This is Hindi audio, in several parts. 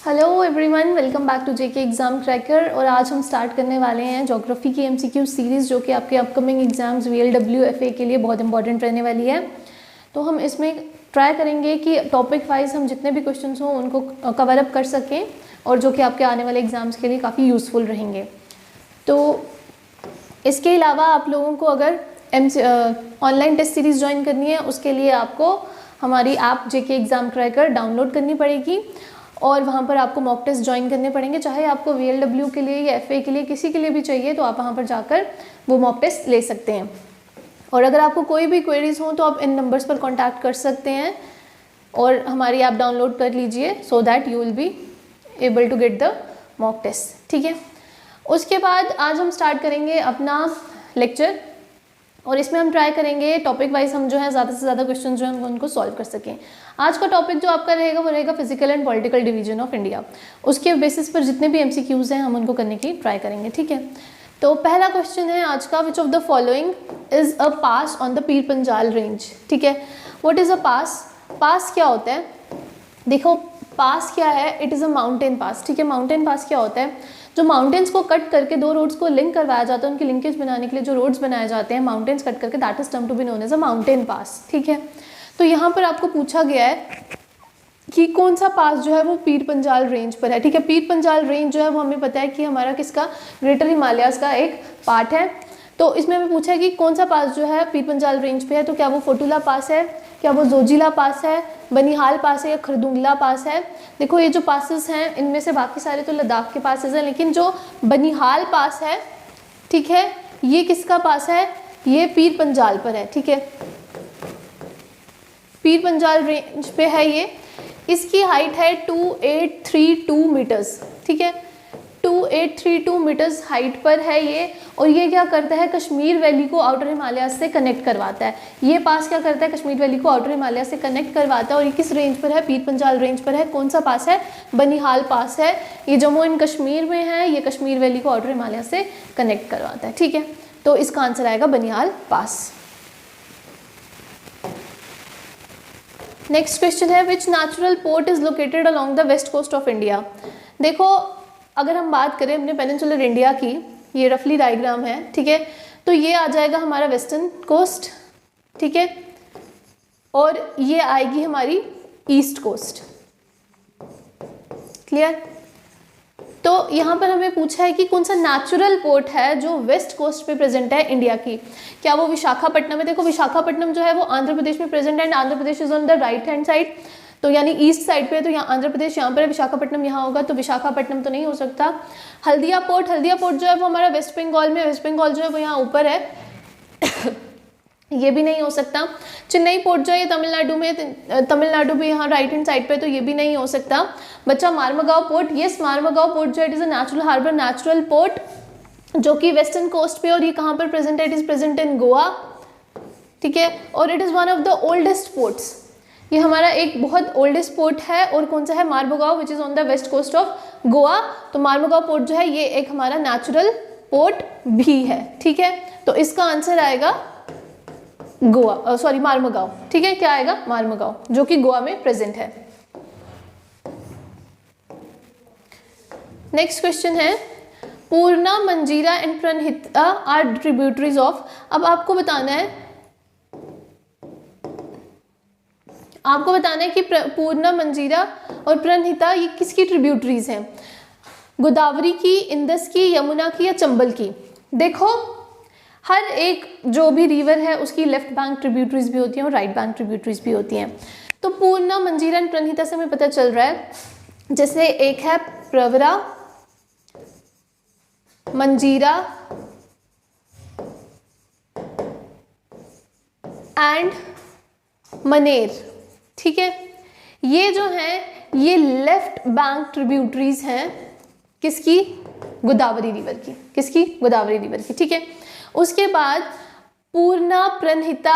Hello everyone, welcome back to JK exam cracker. और आज हम स्टार्ट करने वाले हैं ज्योग्राफी की एमसीक्यू सीरीज़, जो कि आपके अपकमिंग एग्जाम्स वीएलडब्ल्यू एफए के लिए बहुत इंपॉर्टेंट रहने वाली है। तो हम इसमें ट्राई करेंगे कि टॉपिक वाइज हम जितने भी क्वेश्चंस हों उनको कवर अप कर सकें, और जो कि आपके आने वाले एग्ज़ाम्स के लिए काफ़ी यूज़फुल रहेंगे। तो इसके अलावा आप लोगों को अगर ऑनलाइन टेस्ट सीरीज़ ज्वाइन करनी है, उसके लिए आपको हमारी ऐप जेके एग्ज़ाम क्रैकर डाउनलोड करनी पड़ेगी, और वहाँ पर आपको मॉक टेस्ट ज्वाइन करने पड़ेंगे। चाहे आपको वीएलडब्ल्यू के लिए या एफए के लिए, किसी के लिए भी चाहिए, तो आप वहाँ पर जाकर वो मॉक टेस्ट ले सकते हैं। और अगर आपको कोई भी क्वेरीज हो तो आप इन नंबर्स पर कांटेक्ट कर सकते हैं और हमारी ऐप डाउनलोड कर लीजिए, so that you will be able to get the mock test. ठीक है, उसके बाद आज हम स्टार्ट करेंगे अपना लेक्चर, और इसमें हम ट्राई करेंगे टॉपिक वाइज हम जो है ज़्यादा से ज़्यादा क्वेश्चन जो है उनको सॉल्व कर सकें। आज का टॉपिक जो आपका रहेगा वो रहेगा physical and political division of India. उसके बेसिस पर जितने भी एमसीक्यूज़ हैं हम उनको करने की ट्राई करेंगे। ठीक है, तो पहला क्वेश्चन है आज का, विच of the following is a pass on the Pir Panjal range. ठीक है, व्हाट इज़ अ पास? पास क्या होता है? देखो, पास क्या है? It is a mountain pass. ठीक है, माउंटेन पास क्या होता है? जो माउंटेन्स को कट करके दो रोड्स को लिंक करवाया जाता है, उनकी लिंकेज बनाने के लिए जो रोड्स बनाए जाते हैं माउंटेन्स कट करके, that is term to be known as a mountain pass. ठीक है, तो यहाँ पर आपको पूछा गया है कि कौन सा पास जो है वो पीर पंजाल रेंज पर है। ठीक है, पीर पंजाल रेंज जो है वो हमें पता है कि हमारा किसका, ग्रेटर हिमालयाज का एक पार्ट है। तो इसमें हमें पूछा है कि कौन सा पास जो है पीर पंजाल रेंज पे है, तो क्या वो फोटुला पास है, क्या वो जोजिला पास है, बनिहाल पास है, या खरदुंगला पास है। देखो, ये जो पासेस हैं इनमें से बाकी सारे तो लद्दाख के पासेस हैं, लेकिन जो बनिहाल पास है, ठीक है, ये किसका पास है? ये पीर पंजाल पर है। ठीक है, पीर पंजाल रेंज पे है ये। इसकी हाइट है 2832 मीटर्स। ठीक है, 2832 मीटर्स हाइट पर है ये, और ये क्या करता है? कश्मीर वैली को आउटर हिमालय से कनेक्ट करवाता है। ये पास क्या करता है? कश्मीर वैली को आउटर हिमालय से कनेक्ट करवाता है। और ये किस रेंज पर है? पीर पंजाल रेंज पर है। कौन सा पास है? बनिहाल पास है। ये जम्मू एंड कश्मीर में है, ये कश्मीर वैली को आउटर हिमालय से कनेक्ट करवाता है। ठीक है, तो इसका आंसर आएगा बनिहाल पास। नेक्स्ट क्वेश्चन है, which natural port is located along the west coast of India. देखो, अगर हम बात करें अपने पेनिनसुलर इंडिया की, ये रफली डायग्राम है। ठीक है, तो ये आ जाएगा हमारा वेस्टर्न कोस्ट। ठीक है, और ये आएगी हमारी ईस्ट कोस्ट। क्लियर? तो यहाँ पर हमें पूछा है कि कौन सा नेचुरल पोर्ट है जो वेस्ट कोस्ट पे प्रेजेंट है इंडिया की। क्या वो विशाखापट्टनम है? देखो, विशाखापट्टनम जो है वो आंध्र प्रदेश में प्रेजेंट है, and Andhra Pradesh is on the right hand side, तो यानी ईस्ट साइड पे है। तो यहाँ आंध्र प्रदेश यहाँ पर है, विशाखापट्टनम यहाँ होगा, तो विशाखापट्टनम तो नहीं हो सकता। हल्दिया पोर्ट जो है वो हमारा वेस्ट बंगाल में, वेस्ट बंगाल जो है वो यहाँ ऊपर है ये भी नहीं हो सकता। चेन्नई पोर्ट जो है ये तमिलनाडु में, तमिलनाडु भी यहाँ राइट हैंड साइड पे, तो ये भी नहीं हो सकता। बच्चा Marmagao port, yes, Marmagao port जो है it is a natural harbour, natural port जो कि वेस्टर्न कोस्ट पे, और ये कहाँ पर प्रेजेंट है? इट इज प्रेजेंट इन गोवा। ठीक है, और it is one of the oldest ports. ये हमारा एक बहुत ओल्डेस्ट पोर्ट है, और कौन सा है? Marmagao, which is on the west coast of Goa. तो मार्मगांव पोर्ट जो है ये एक हमारा नेचुरल पोर्ट भी है। ठीक है, तो इसका आंसर आएगा गोवा, सॉरी मार्मगांव। ठीक है, क्या आएगा? मार्मगांव, जो कि गोवा में प्रेजेंट है। नेक्स्ट क्वेश्चन है, Purna, Manjira and Pranhita are tributaries of. अब आपको बताना है कि पूर्णा, मंजीरा और प्रणहिता ये किसकी ट्रिब्यूटरीज हैं? गोदावरी की, इंदस की, यमुना की, या चंबल की? देखो, हर एक जो भी रिवर है उसकी लेफ्ट बैंक ट्रिब्यूटरीज भी होती हैं और राइट बैंक ट्रिब्यूटरीज भी होती हैं। तो पूर्णा, मंजीरा एंड प्रणहिता से हमें पता चल रहा है, जैसे एक है प्रवरा, मंजीरा एंड मनेर। ठीक है, ये जो है ये लेफ्ट बैंक ट्रिब्यूटरीज हैं किसकी? गोदावरी रिवर की। किसकी? गोदावरी रिवर की। ठीक है, उसके बाद पूर्णा, प्रणहिता,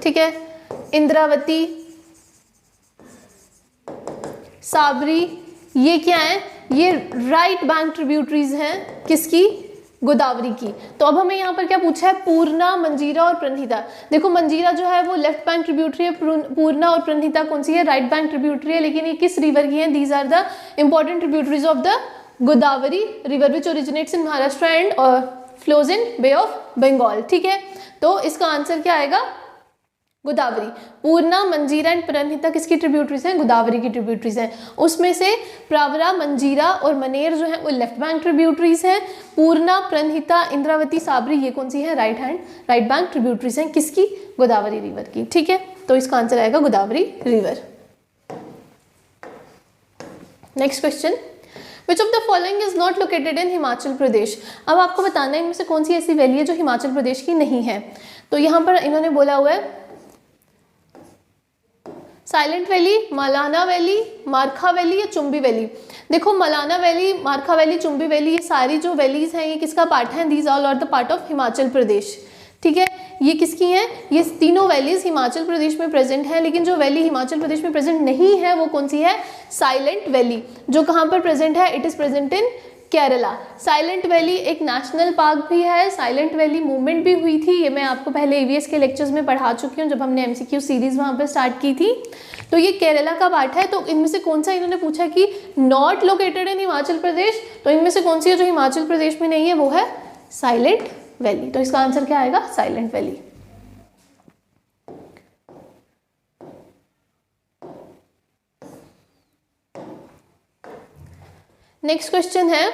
ठीक है, इंद्रावती, साबरी, ये क्या है? ये राइट बैंक ट्रिब्यूटरीज हैं किसकी? गोदावरी की। तो अब हमें यहाँ पर क्या पूछा है, पूर्णा, मंजीरा और प्रणहिता। देखो मंजीरा जो है वो लेफ्ट बैंक ट्रिब्यूटरी है, पूर्णा और प्रणहिता कौन सी है, राइट बैंक ट्रिब्यूटरी है, लेकिन ये किस रिवर की है, these are the important tributaries of the Godavari river which originates in Maharashtra and flows in bay of Bengal. ठीक है, तो इसका आंसर क्या आएगा, गोदावरी। पूर्णा, मंजीरा एंड प्रणहिता किसकी ट्रिब्यूटरीज हैं, गोदावरी की ट्रिब्यूटरीज हैं। उसमें से प्रवरा, मंजीरा और मनेर जो है वो लेफ्ट बैंक ट्रिब्यूटरीज हैं। पूर्णा, प्रणहिता, इंद्रावती, साबरी ये कौन सी है, राइट बैंक ट्रिब्यूटरीज हैं, किसकी, गोदावरी रिवर की। ठीक है, तो इसका आंसर आएगा Godavari river. Next question, which of the following is not located in Himachal Pradesh. अब आपको बताना है इनमें से कौन सी ऐसी वैली है जो हिमाचल प्रदेश की नहीं है। तो यहाँ पर इन्होंने बोला हुआ है silent valley, Malana valley, Markha valley या चुंबी वैली। देखो Malana valley, Markha valley, Chumbi valley, ये सारी जो वैलीज हैं ये किसका पार्ट है, these all are the part of Himachal Pradesh. ठीक है, ये किसकी हैं, ये तीनों वैलीज हिमाचल प्रदेश में प्रेजेंट है, लेकिन जो वैली हिमाचल प्रदेश में प्रेजेंट नहीं है वो कौन सी है, साइलेंट वैली, जो कहाँ पर प्रेजेंट है, it is present in Kerala. Silent valley एक नेशनल पार्क भी है, साइलेंट वैली मूवमेंट भी हुई थी, ये मैं आपको पहले EVS के लेक्चर्स में पढ़ा चुकी हूँ जब हमने MCQ सीरीज वहाँ पर स्टार्ट की थी। तो ये केरला का पार्ट है। तो इनमें से कौन सा इन्होंने पूछा कि नॉट लोकेटेड इन हिमाचल प्रदेश, तो इनमें से कौन सी है जो हिमाचल प्रदेश में नहीं है, वो है साइलेंट वैली। तो इसका आंसर क्या आएगा, साइलेंट वैली। नेक्स्ट क्वेश्चन है,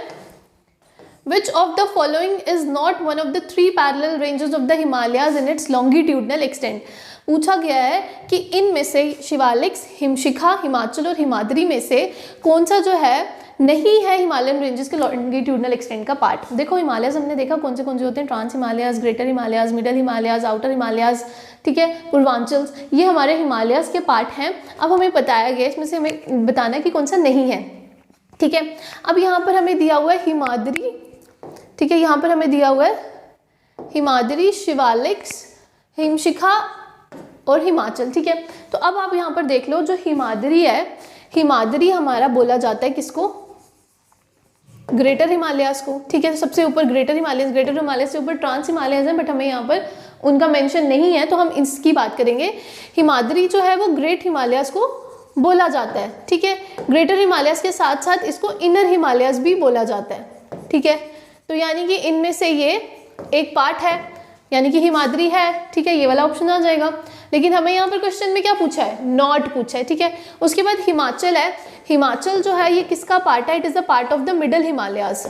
Which of the following is not one of the 3 parallel ranges of the Himalayas in its longitudinal extent? पूछा गया है कि इनमें से शिवालिक्स, हिमशिखा, हिमाचल और हिमाद्री में से कौन सा जो है नहीं है हिमालयन रेंजेस के लॉन्गिट्यूडनल एक्सटेंट का पार्ट। देखो हिमालयस हमने देखा कौन से होते हैं, trans Himalayas, greater Himalayas, middle Himalayas, outer Himalayas, ठीक है, पूर्वांचल, ये हमारे हिमालयाज के पार्ट हैं। अब हमें बताया गया इसमें से हमें बताना है कि कौन सा नहीं है। ठीक है, अब यहाँ पर हमें दिया हुआ है हिमाद्री, ठीक है, यहाँ पर हमें दिया हुआ है हिमाद्री, शिवालिक्स, हिमशिखा और हिमाचल। ठीक है, तो अब आप यहाँ पर देख लो, जो हिमाद्री है, हिमाद्री हमारा बोला जाता है किसको, ग्रेटर हिमालयाज को। ठीक है, सबसे ऊपर ग्रेटर हिमालयस, ग्रेटर हिमालयस से ऊपर ट्रांस हिमालयस है, बट हमें यहाँ पर उनका मेंशन नहीं है, तो हम इसकी बात करेंगे। हिमाद्री जो है वो ग्रेट हिमालयस को बोला जाता है। ठीक है, ग्रेटर हिमालयस के साथ साथ इसको इनर हिमालयस भी बोला जाता है। ठीक है, तो यानी कि इनमें से ये एक पार्ट है, यानी कि हिमाद्री है। ठीक है, ये वाला ऑप्शन आ जाएगा, लेकिन हमें यहाँ पर क्वेश्चन में क्या पूछा है, नॉट पूछा है। ठीक है, उसके बाद हिमाचल है, हिमाचल जो है ये किसका पार्ट है, it is the part of the middle Himalayas.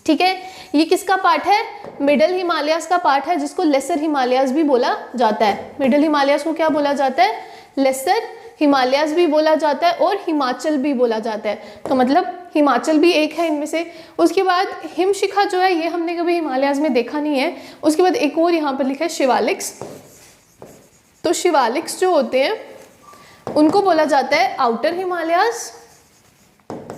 ठीक है, ये किसका पार्ट है, मिडल हिमालयाज का पार्ट है, जिसको लेसर हिमालयाज भी बोला जाता है। मिडल हिमालयाज को क्या बोला जाता है, लेसर हिमालयाज भी बोला जाता है और हिमाचल भी बोला जाता है। तो मतलब हिमाचल भी एक है इनमें से। उसके बाद हिमशिखा जो है ये हमने कभी हिमालयाज में देखा नहीं है। उसके बाद एक और यहाँ पर लिखा है शिवालिक्स। तो शिवालिक्स जो होते हैं उनको बोला जाता है आउटर हिमालयाज।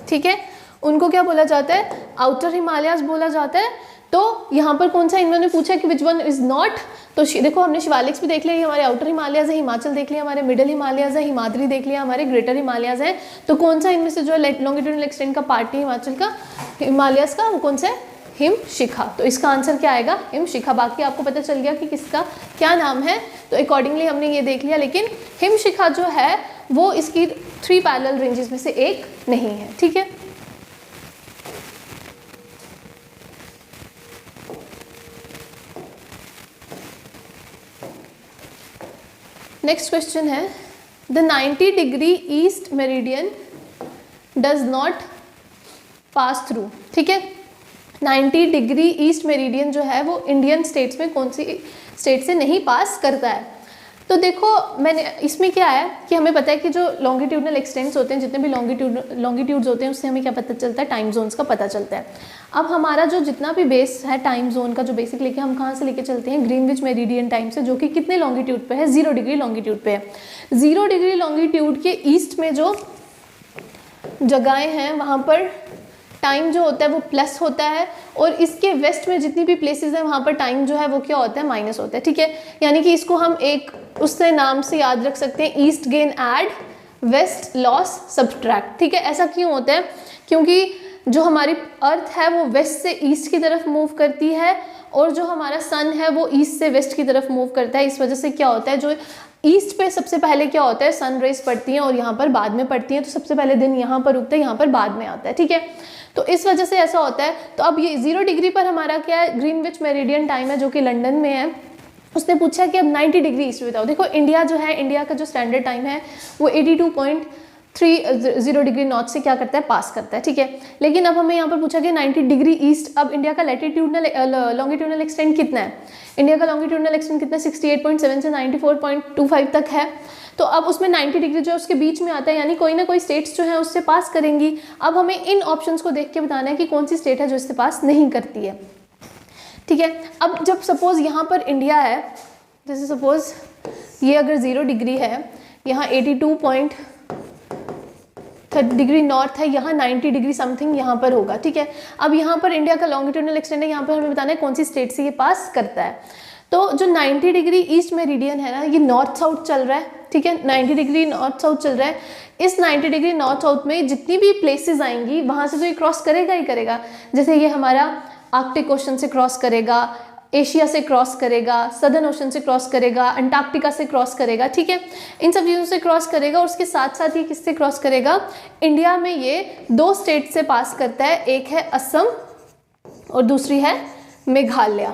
ठीक है, उनको क्या बोला जाता है, आउटर हिमालयाज बोला जाता है। तो यहाँ पर कौन सा इन्होंने पूछा कि विच वन इज नॉट, तो देखो हमने शिवालिक्स भी देख लिया, ये हमारे आउटर हिमालयाज है, हिमाचल देख लिया, हमारे मिडल हिमालयाज है, हिमाद्री देख लिया, हमारे ग्रेटर हिमालयाज है। तो कौन सा इनमें से जो लॉन्गिट्यूडनल एक्सटेंट का पार्ट है हिमाचल का, हिमालयाज का, वो कौन सा है, हिमशिखा। तो इसका आंसर क्या आएगा, हिमशिखा। बाकी आपको पता चल गया कि किसका क्या नाम है, तो अकॉर्डिंगली हमने ये देख लिया, लेकिन हिमशिखा जो है वो इसकी 3 पैरेलल रेंजेस में से एक नहीं है। ठीक है, नेक्स्ट क्वेश्चन है, the 90 degree east meridian does not pass through. ठीक है, 90 डिग्री ईस्ट मेरिडियन जो है वो इंडियन स्टेट्स में कौन सी स्टेट से नहीं पास करता है। तो देखो मैंने इसमें क्या है कि हमें पता है कि जो लॉन्गिट्यूडनल एक्सटेंट्स होते हैं, जितने भी लॉन्गिट्यूड्स होते हैं, उससे हमें क्या पता चलता है, टाइम जोन्स का पता चलता है। अब हमारा जो जितना भी बेस है टाइम जोन का, जो बेसिक लेके हम कहाँ से लेके चलते हैं, ग्रीनविच मेरिडियन टाइम से, जो कि कितने लॉन्गिट्यूड पे है, 0 डिग्री लॉन्गिट्यूड पे है। 0 डिग्री लॉन्गिट्यूड के ईस्ट में जो जगहें हैं वहाँ पर टाइम जो होता है वो प्लस होता है, और इसके वेस्ट में जितनी भी प्लेसेस हैं वहाँ पर टाइम जो है वो क्या होता है, माइनस होता है। ठीक है, यानी कि इसको हम एक उससे नाम से याद रख सकते हैं, east gain add, west loss subtract. ठीक है, ऐसा क्यों होता है, क्योंकि जो हमारी अर्थ है वो वेस्ट से ईस्ट की तरफ मूव करती है और जो हमारा सन है वो ईस्ट से वेस्ट की तरफ मूव करता है। इस वजह से क्या होता है, जो ईस्ट पे सबसे पहले क्या होता है, सन रेज पड़ती हैं और यहाँ पर बाद में पड़ती हैं, तो सबसे पहले दिन यहाँ पर उगता है, यहाँ पर बाद में आता है, ठीक है। तो इस वजह से ऐसा होता है। तो अब ये 0 डिग्री पर हमारा क्या है, ग्रीनविच मेरिडियन टाइम है जो कि लंदन में है। उसने पूछा कि अब 90 डिग्री ईस्ट बताओ। देखो इंडिया जो है, इंडिया का जो स्टैंडर्ड टाइम है वो 82.30 डिग्री नॉर्थ से क्या करता है, पास करता है, ठीक है। लेकिन अब हमें यहाँ पर पूछा कि 90 डिग्री ईस्ट, अब इंडिया का लैटिट्यूडनल लॉन्गिट्यूडनल एक्सटेंट कितना है, इंडिया का लॉन्गिट्यूडनल एक्सटेंट कितना है, 68.7 से 94.25 तक है। तो अब उसमें 90 डिग्री जो है उसके बीच में आता है, यानी कोई ना कोई स्टेट्स जो है उससे पास करेंगी। अब हमें इन ऑप्शंस को देख के बताना है कि कौन सी स्टेट है जो इससे पास नहीं करती है, ठीक है। अब जब सपोज यहाँ पर इंडिया है, जैसे सपोज ये अगर 0 डिग्री है, यहाँ 82.30 डिग्री नॉर्थ है, यहाँ 90 डिग्री समथिंग यहाँ पर होगा, ठीक है। अब यहाँ पर इंडिया का लॉन्गिट्यूडनल एक्सटेंट है, यहाँ पर हमें बताना है कौन सी स्टेट से ये पास करता है। तो जो 90 डिग्री ईस्ट मेरिडियन है ना, ये नॉर्थ साउथ चल रहा है, ठीक है। 90 डिग्री नॉर्थ साउथ चल रहा है। इस 90 डिग्री नॉर्थ साउथ में जितनी भी प्लेसेस आएंगी वहाँ से तो ये क्रॉस करेगा ही करेगा। जैसे ये हमारा आर्कटिक ओशन से क्रॉस करेगा, एशिया से क्रॉस करेगा, सदर्न ओशन से क्रॉस करेगा, अंटार्कटिका से क्रॉस करेगा, ठीक है। इन सब चीज़ों से क्रॉस करेगा और उसके साथ साथ ये किससे क्रॉस करेगा, इंडिया में ये 2 स्टेट से पास करता है, एक है असम और दूसरी है मेघालय,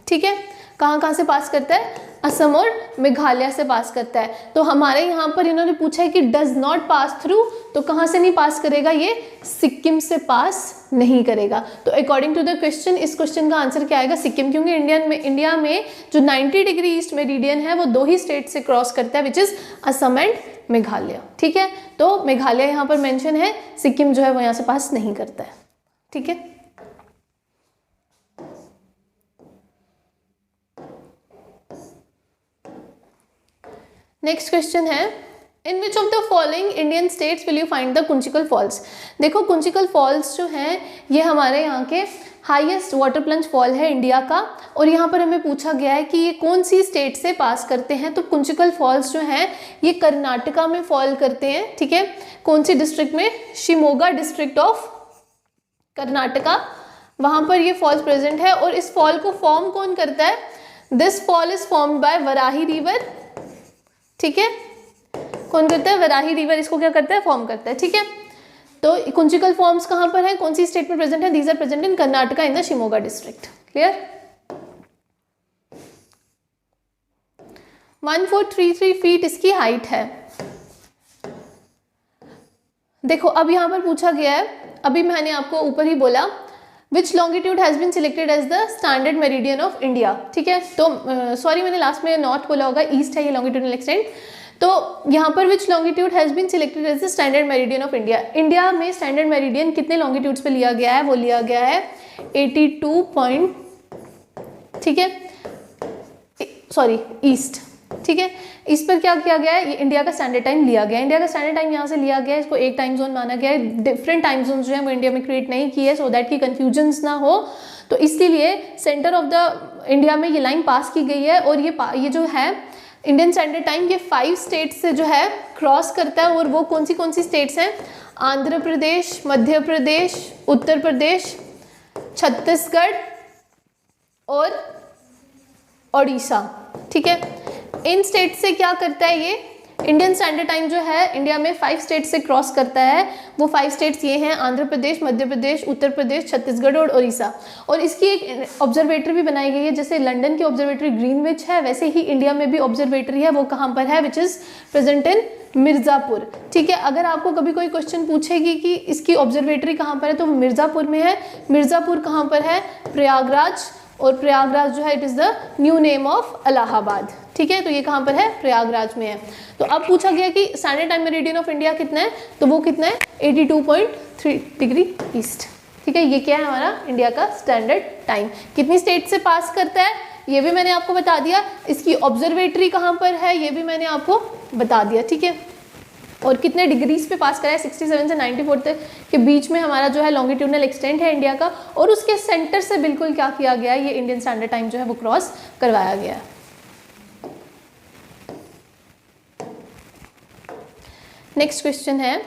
ठीक है। कहाँ कहाँ से पास करता है, असम और मेघालय से पास करता है। तो हमारे यहाँ पर इन्होंने पूछा है कि डज नॉट पास थ्रू, तो कहाँ से नहीं पास करेगा, ये सिक्किम से पास नहीं करेगा। तो अकॉर्डिंग टू द क्वेश्चन, इस क्वेश्चन का आंसर क्या आएगा, सिक्किम, क्योंकि इंडिया में जो 90 डिग्री ईस्ट मेरिडियन है वो 2 ही स्टेट से क्रॉस करता है, which is Assam and Meghalaya, ठीक है। तो मेघालय यहाँ पर मेंशन है, सिक्किम जो है वो यहाँ से पास नहीं करता है, ठीक है। नेक्स्ट क्वेश्चन है, in which of the following Indian states will you find the Kunchikal falls. देखो कुंचिकल फॉल्स जो हैं ये हमारे यहाँ के हाईएस्ट वाटर प्लंज फॉल है इंडिया का, और यहाँ पर हमें पूछा गया है कि ये कौन सी स्टेट से पास करते हैं। तो कुंचिकल फॉल्स जो हैं ये कर्नाटका में फॉल करते हैं, ठीक है। कौन सी डिस्ट्रिक्ट में, शिमोगा डिस्ट्रिक्ट ऑफ कर्नाटका, वहाँ पर ये फॉल्स प्रेजेंट है। और इस फॉल को फॉर्म कौन करता है, this fall is formed by Varahi river, ठीक है। कौन करता है, वराही रिवर इसको क्या करता है, फॉर्म करता है, ठीक है। तो कुंचिकल फॉर्म्स कहाँ पर है, कौन सी स्टेट में प्रेजेंट है, these are present in Karnataka in the Shimoga district, clear. 1433 feet इसकी हाइट है। देखो अब यहाँ पर पूछा गया है, अभी मैंने आपको ऊपर ही बोला, which longitude has been selected as the standard meridian of India, ठीक है। तो सॉरी मैंने लास्ट में नॉर्थ बोला होगा, ईस्ट है ये लॉन्गिट्यूडनल एक्सटेंट। तो यहाँ पर which longitude has been selected as the standard meridian of India, India में स्टैंडर्ड मेरिडियन कितने लॉन्गिट्यूड्स पे लिया गया है, वो लिया गया है 82 ठीक है, सॉरी ईस्ट, ठीक है। इस पर क्या किया गया है, ये इंडिया का स्टैंडर्ड टाइम लिया गया है। इंडिया का स्टैंडर्ड टाइम यहाँ से लिया गया है, इसको एक टाइम जोन माना गया है। डिफरेंट टाइम जोन जो है वो इंडिया में क्रिएट नहीं की है, सो दैट की कंफ्यूजन्स ना हो। तो इसके लिए सेंटर ऑफ द इंडिया में ये लाइन पास की गई है, और ये जो है इंडियन स्टैंडर्ड टाइम ये 5 स्टेट से जो है क्रॉस करता है। और वो कौन सी स्टेट्स हैं, आंध्र प्रदेश, मध्य प्रदेश, उत्तर प्रदेश, छत्तीसगढ़ और उड़ीसा, ठीक है। इन स्टेट से क्या करता है, ये इंडियन स्टैंडर्ड टाइम जो है इंडिया में 5 स्टेट से क्रॉस करता है। वो 5 स्टेट्स ये हैं, आंध्र प्रदेश, मध्य प्रदेश, उत्तर प्रदेश, छत्तीसगढ़ और उड़ीसा। और इसकी एक ऑब्जर्वेटरी भी बनाई गई है, जैसे लंदन की ऑब्जर्वेटरी ग्रीनविच है, वैसे ही इंडिया में भी ऑब्जर्वेटरी है, वो कहाँ पर है, which is present in Mirzapur, ठीक है। अगर आपको कभी कोई क्वेश्चन पूछेगी कि इसकी ऑब्जर्वेटरी कहाँ पर है, तो मिर्ज़ापुर में है। मिर्ज़ापुर कहाँ पर है, प्रयागराज, और प्रयागराज जो है it is the new name of Allahabad, ठीक है। तो ये कहाँ पर है, प्रयागराज में है। तो अब पूछा गया कि standard time meridian of India कितना है, तो वो कितना है 82.3 डिग्री ईस्ट, ठीक है। ये क्या है हमारा इंडिया का स्टैंडर्ड टाइम। कितनी स्टेट से पास करता है ये भी मैंने आपको बता दिया, इसकी ऑब्जर्वेटरी कहाँ पर है ये भी मैंने आपको बता दिया, ठीक है। और कितने डिग्रीज पे पास करा है, 67 से 94 तक के बीच में हमारा जो है लॉन्गिट्यूडनल एक्सटेंट है इंडिया का, और उसके सेंटर से बिल्कुल क्या किया गया है, ये इंडियन स्टैंडर्ड टाइम जो है वो क्रॉस करवाया गया है। नेक्स्ट क्वेश्चन है,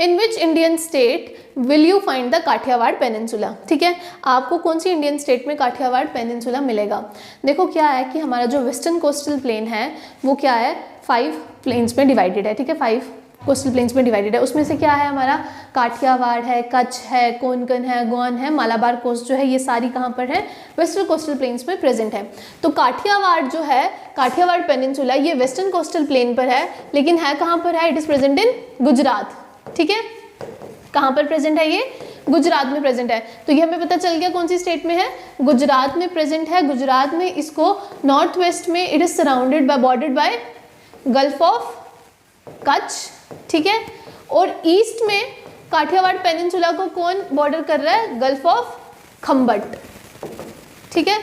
in which Indian state will you find the Kathiawar peninsula. ठीक है, आपको कौन सी इंडियन स्टेट में काठियावाड़ पेनिनसुला मिलेगा। देखो क्या है कि हमारा जो वेस्टर्न कोस्टल प्लेन है वो क्या है 5 प्लेन्स में डिवाइडेड है। ठीक है, 5 कोस्टल प्लेन्स में डिवाइडेड है। उसमें से क्या है हमारा काठियावाड़ है, कच्छ है, कोंकण है, गोंड है, मालाबार कोस्ट जो है, ये सारी कहाँ पर है वेस्टर्न कोस्टल प्लेन्स में प्रेजेंट है। तो काठियावाड़ जो है, काठियावाड़ पेनिनसुला, ये वेस्टर्न कोस्टल प्लेन पर है, लेकिन है कहाँ पर है, इट इज प्रेजेंट इन गुजरात। ठीक है, कहाँ पर प्रेजेंट है ये, गुजरात में प्रेजेंट है। तो ये हमें पता चल गया कौन सी स्टेट में है, गुजरात में प्रेजेंट है। गुजरात में इसको नॉर्थ वेस्ट में it is surrounded by, bordered by gulf of Kutch. ठीक है, और ईस्ट में काठियावाड़ पेनिनसुला को कौन बॉर्डर कर रहा है, गल्फ ऑफ खम्बट। ठीक है,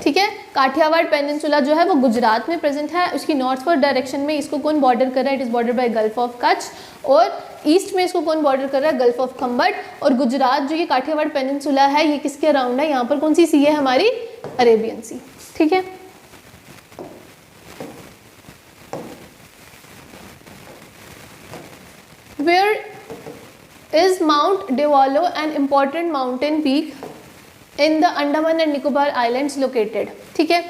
ठीक है, काठियावाड़ पेनिनसुला जो है वो गुजरात में प्रेजेंट है। उसकी नॉर्थवर्ड डायरेक्शन में इसको कौन बॉर्डर कर रहा है, it is border by gulf of Kutch, और ईस्ट में इसको कौन बॉर्डर कर रहा है, गल्फ ऑफ खम्बट। और गुजरात जो ये काठियावाड़ पेनिनसुला है ये किसके अराउंड है, यहाँ पर कौन सी सी है हमारी, अरेबियन सी। ठीक है, Where is Mount Devolo an important mountain peak in the Andaman and Nicobar Islands located? ठीक है,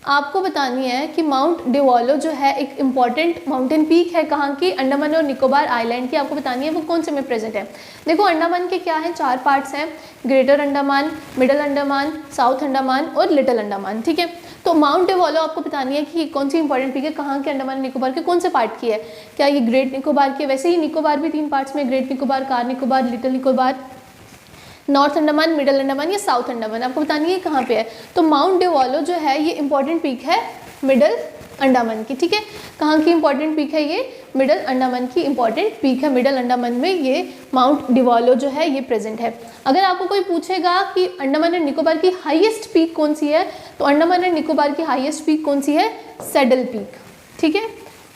आपको बतानी है कि माउंट डिवोलो जो है एक इम्पॉर्टेंट माउंटेन पीक है कहाँ की, अंडमान और निकोबार आइलैंड की। आपको बतानी है वो कौन से में प्रेजेंट है। देखो अंडमान के क्या है, 4 पार्ट्स हैं, greater Andaman, middle Andaman, south Andaman और लिटिल अंडमान। ठीक है, तो माउंट डिवोलो आपको बतानी है कि कौन सी इंपॉर्टेंट पीक है, कहाँ के, अंडमान निकोबार के कौन से पार्ट की है। क्या ये ग्रेट निकोबार के, वैसे ही निकोबार भी 3 पार्ट्स में, great Nicobar, car Nicobar, little Nicobar, north Andaman, middle Andaman या साउथ अंडमान, आपको बतानी है कहाँ पे है। तो माउंट डिवोलो जो है ये इंपॉर्टेंट पीक है मिडल अंडमान की। ठीक है, कहाँ की इंपॉर्टेंट पीक है ये, मिडल अंडमान की इंपॉर्टेंट पीक है। मिडल अंडमान में ये माउंट डिवोलो जो है ये प्रेजेंट है। अगर आपको कोई पूछेगा कि अंडमान एंड निकोबार की हाईएस्ट पीक कौन सी है, तो अंडमान एंड निकोबार की हाईएस्ट पीक कौन सी है, सैडल पीक। ठीक है,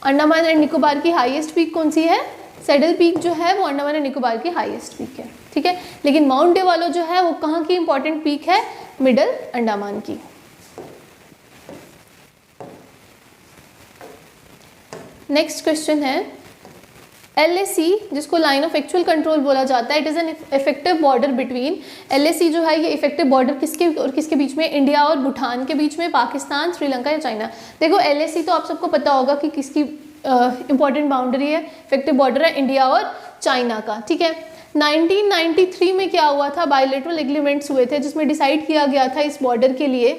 अंडमान एंड निकोबार की हाईएस्ट पीक कौन सी है, सैडल पीक जो है वो अंडमान एंड निकोबार की हाईएस्ट पीक है। ठीक है, लेकिन माउंट डिवोलो जो है वो कहाँ की इंपॉर्टेंट पीक है, मिडल अंडमान की। नेक्स्ट क्वेश्चन है, LAC जिसको लाइन ऑफ एक्चुअल कंट्रोल बोला जाता है, it is an effective border between. LAC जो है ये इफेक्टिव बॉर्डर किसके और किसके बीच में, इंडिया और भूटान के बीच में, पाकिस्तान, श्रीलंका या चाइना। देखो LAC तो आप सबको पता होगा कि किसकी इंपॉर्टेंट बाउंड्री है, इफेक्टिव बॉर्डर है इंडिया और चाइना का। ठीक है, 1993 में क्या हुआ था, बायलैटरल एग्रीमेंट्स हुए थे जिसमें डिसाइड किया गया था इस बॉर्डर के लिए,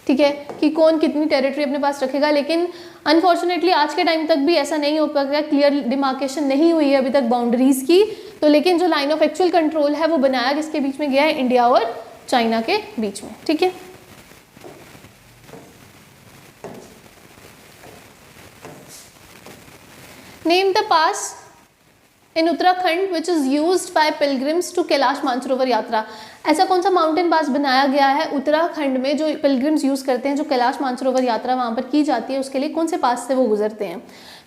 ठीक है, कि कौन कितनी टेरिटरी अपने पास रखेगा। लेकिन अनफॉर्चुनेटली आज के टाइम तक भी ऐसा नहीं हो पाया, क्लियर डिमार्केशन नहीं हुई है अभी तक बाउंड्रीज की। तो लेकिन जो लाइन ऑफ एक्चुअल कंट्रोल है वो बनाया किसके बीच में गया है, इंडिया और चाइना के बीच में। ठीक है, name the pass in Uttarakhand which is used by pilgrims to Kailash Mansarovar Yatra. ऐसा कौन सा माउंटेन पास बनाया गया है उत्तराखंड में जो पिलग्रिम्स यूज़ करते हैं, जो कैलाश मानसरोवर यात्रा वहाँ पर की जाती है, उसके लिए कौन से पास से वो गुजरते हैं।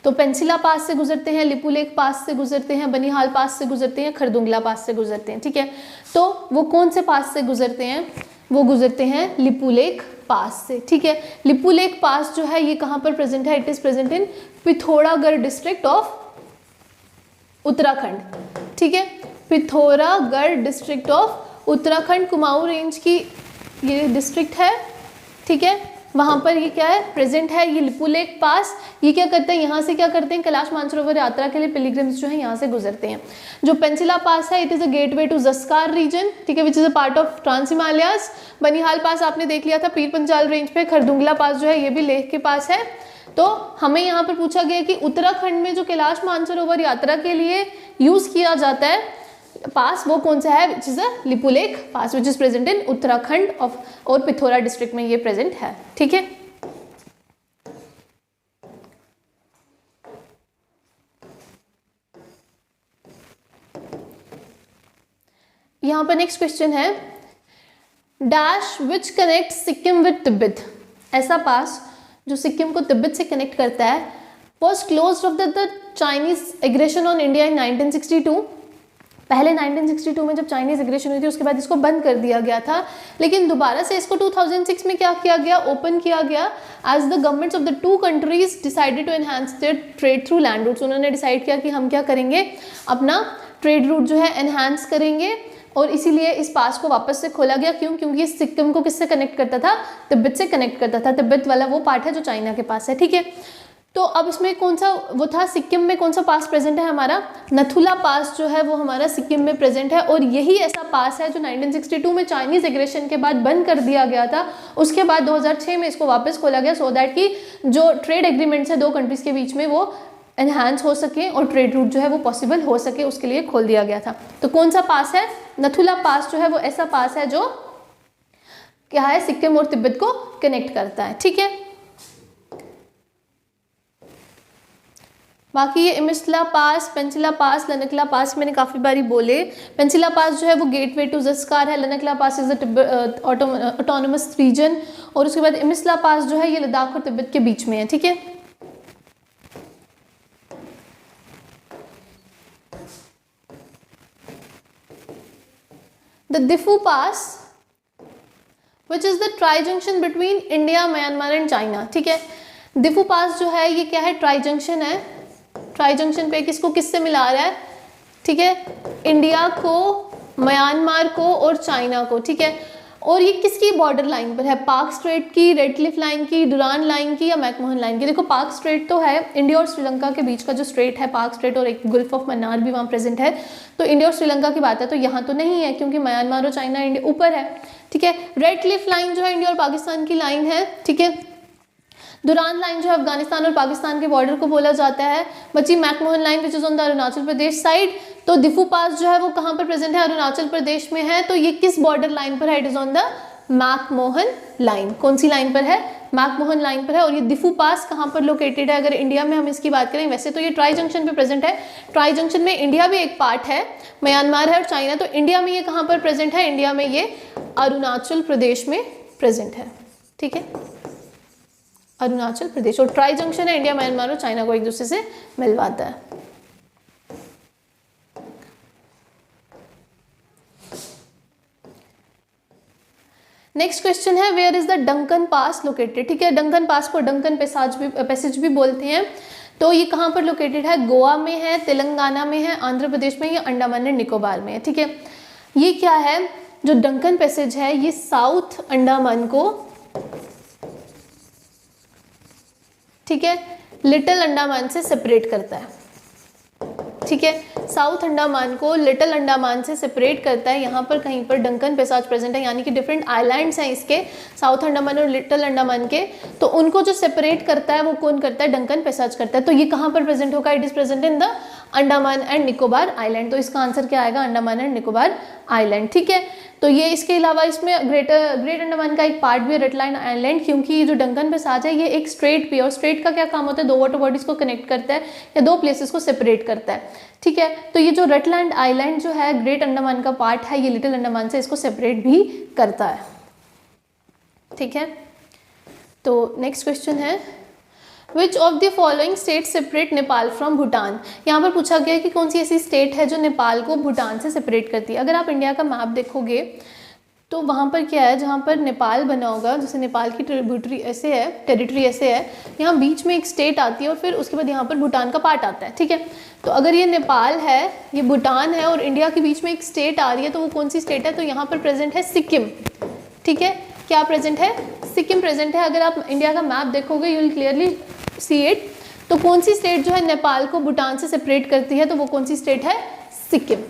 तो पेंसिला पास से गुजरते हैं, लिपुलेख पास से गुजरते हैं, बनिहाल पास से गुजरते हैं, खरदुंगला पास से गुजरते हैं। ठीक है, तो वो कौन से पास से गुजरते हैं, वो गुजरते हैं लिपुलेख पास से। ठीक है, लिपुलेख पास जो है ये कहाँ पर प्रेजेंट है, it is present in Pithoragarh district of Uttarakhand. ठीक है, Pithoragarh district of Uttarakhand, Kumaon range की ये डिस्ट्रिक्ट है। ठीक है, वहाँ पर ये क्या है, प्रेजेंट है ये लिपुलेख पास। ये क्या करते हैं, यहाँ से क्या करते हैं, कैलाश मानसरोवर यात्रा के लिए पिलग्रिम्स जो है यहाँ से गुजरते हैं। जो पेंसिला पास है, it is a gateway to Zanskar region. ठीक है, which is a part of trans Himalayas. Banihal pass आपने देख लिया था पीर पंजाल रेंज पे। खरदुंगला पास जो है ये भी लेह के पास है। तो हमें यहाँ पर पूछा गया कि उत्तराखंड में जो कैलाश मानसरोवर यात्रा के लिए यूज़ किया जाता है पास वो कौन सा है, which is a Lipulekh pass, which is present in Uttarakhand of और पिथौरा डिस्ट्रिक्ट में ये प्रेजेंट है। ठीक है, यहाँ पर नेक्स्ट क्वेश्चन है, dash which connect Sikkim with Tibet. ऐसा पास जो सिक्किम को तिब्बत से कनेक्ट करता है, was closed of the Chinese aggression on India in 1962। पहले 1962 में जब चाइनीज एग्रेशन हुई थी उसके बाद इसको बंद कर दिया गया था, लेकिन दोबारा से इसको 2006 में क्या किया गया, ओपन किया गया as the governments of the two countries decided to enhance their trade through land routes. उन्होंने डिसाइड किया कि हम क्या करेंगे, अपना ट्रेड रूट जो है एनहांस करेंगे, और इसीलिए इस पास को वापस से खोला गया। क्यों? क्योंकि सिक्किम को किससे कनेक्ट करता था, तिब्बत से कनेक्ट करता था। तिब्बत वाला वो पार्ट है जो चाइना के पास है, ठीक है। तो अब इसमें कौन सा वो था, सिक्किम में कौन सा पास प्रेजेंट है हमारा, नथुला पास जो है वो हमारा सिक्किम में प्रेजेंट है, और यही ऐसा पास है जो 1962 में चाइनीज एग्रेशन के बाद बंद कर दिया गया था। उसके बाद 2006 में इसको वापस खोला गया, सो दैट कि जो ट्रेड एग्रीमेंट्स है दो कंट्रीज के बीच में वो एनहांस हो सके और ट्रेड रूट जो है वो पॉसिबल हो सके, उसके लिए खोल दिया गया था। तो कौन सा पास है, नथुला पास जो है वो ऐसा पास है जो क्या है, सिक्किम और तिब्बत को कनेक्ट करता है, ठीक है। बाकी ये इमिस्ला पास, पेंसिला पास, लनकला पास मैंने काफ़ी बारी बोले। पेंसिला पास जो है वो गेटवे टू ज़स्कार है, लनकला पास इज द ऑटोनोमस रीजन, और उसके बाद इमिस्ला पास जो है ये लद्दाख और तिब्बत के बीच में है, ठीक है। The Diphu pass which is the tri junction between India, Myanmar and China, ठीक है। दिफू पास जो है ये क्या है, ट्राई जंक्शन है। ट्राई जंक्शन पे किसको किससे मिला रहा है, ठीक है, इंडिया को, म्यांमार को और चाइना को, ठीक है। और ये किसकी बॉर्डर लाइन पर है, पाक स्ट्रेट की, रेड क्लिफ लाइन की, डुरान लाइन की या मैकमोहन लाइन की। देखो पाक स्ट्रेट तो है, इंडिया और श्रीलंका के बीच का जो स्ट्रेट है पाक स्ट्रेट, और एक गुल्फ ऑफ मन्नार भी वहाँ प्रेजेंट है। तो इंडिया और श्रीलंका की बात है, तो यहाँ तो नहीं है क्योंकि म्यांमार और चाइना इंडिया ऊपर है, ठीक है। रेड क्लिफ लाइन जो है इंडिया और पाकिस्तान की लाइन है, ठीक है। दुरान लाइन जो है अफगानिस्तान और पाकिस्तान के बॉर्डर को बोला जाता है। बची McMahon line which is on the Arunachal Pradesh side. तो दिफू पास जो है वो कहाँ पर प्रेजेंट है, अरुणाचल प्रदेश में है। तो ये किस बॉर्डर लाइन पर है, it is on the McMahon line. कौन सी लाइन पर है, मैकमोहन लाइन पर है। और ये दिफू पास कहाँ पर लोकेटेड है, अगर इंडिया में हम इसकी बात करें, वैसे तो ये ट्राई जंक्शन पे प्रेजेंट है। ट्राई जंक्शन में इंडिया भी एक पार्ट है, म्यांमार है और चाइना। तो इंडिया में ये कहाँ पर प्रेजेंट है, इंडिया में ये अरुणाचल प्रदेश में प्रेजेंट है, ठीक है, अरुणाचल प्रदेश। और ट्राई जंक्शन है, इंडिया, म्यांमार और चाइना को एक दूसरे से मिलवाता है। नेक्स्ट क्वेश्चन है, where is the Duncan pass located, ठीक है। डंकन पास को डंकन पैसेज भी बोलते हैं। तो ये कहाँ पर लोकेटेड है, गोवा में है, तेलंगाना में है, आंध्र प्रदेश में, या अंडमान एंड निकोबार में है, ठीक है। ये क्या है, जो डंकन पैसेज है ये साउथ अंडमान को, ठीक है, लिटिल अंडमान से सेपरेट करता है, ठीक है। साउथ अंडमान को लिटिल अंडमान से सेपरेट करता है। यहाँ पर कहीं पर डंकन पैसेज प्रेजेंट है, यानी कि डिफरेंट आइलैंड्स हैं इसके, साउथ अंडमान और लिटिल अंडमान के। तो उनको जो सेपरेट करता है वो कौन करता है, डंकन पैसेज करता है। तो ये कहाँ पर प्रेजेंट होगा, it is present in the Andaman and Nicobar island. तो इसका आंसर क्या आएगा, अंडमान एंड निकोबार आइलैंड, ठीक है। तो ये इसके अलावा इसमें ग्रेट अंडमान का एक पार्ट भी है, रेटलाइन आइलैंड, क्योंकि ये जो डंकन पैसेज है ये एक स्ट्रेट पे है, और स्ट्रेट का क्या काम होता है, दो वाटर बॉडीज को कनेक्ट करता है या दो प्लेसेस को सेपरेट करता है, ठीक है। तो ये जो रेटलैंड आइलैंड जो है ग्रेट अंडमान का पार्ट है, ये लिटिल अंडमान से इसको सेपरेट भी करता है, ठीक है। तो नेक्स्ट क्वेश्चन है, which of the following state separate Nepal from Bhutan. यहाँ पर पूछा गया कि कौन सी ऐसी स्टेट है जो नेपाल को भूटान से सेपरेट करती है। अगर आप इंडिया का मैप देखोगे तो वहाँ पर क्या है, जहाँ पर नेपाल बना होगा, जैसे नेपाल की ट्रिब्यूटरी ऐसे है, टेरिटरी ऐसे है, यहाँ बीच में एक स्टेट आती है और फिर उसके बाद यहाँ पर भूटान का पार्ट आता है, ठीक है। तो अगर ये नेपाल है, ये भूटान है और इंडिया के बीच में एक स्टेट आ रही है, तो वो कौन सी स्टेट है, तो यहाँ पर प्रेजेंट है सिक्किम, ठीक है। क्या प्रेजेंट है, सिक्किम प्रेजेंट है। अगर आप इंडिया का मैप देखोगे you will clearly see it. तो कौन सी स्टेट जो है नेपाल को भूटान से सेपरेट करती है, तो वो कौन सी स्टेट है, सिक्किम,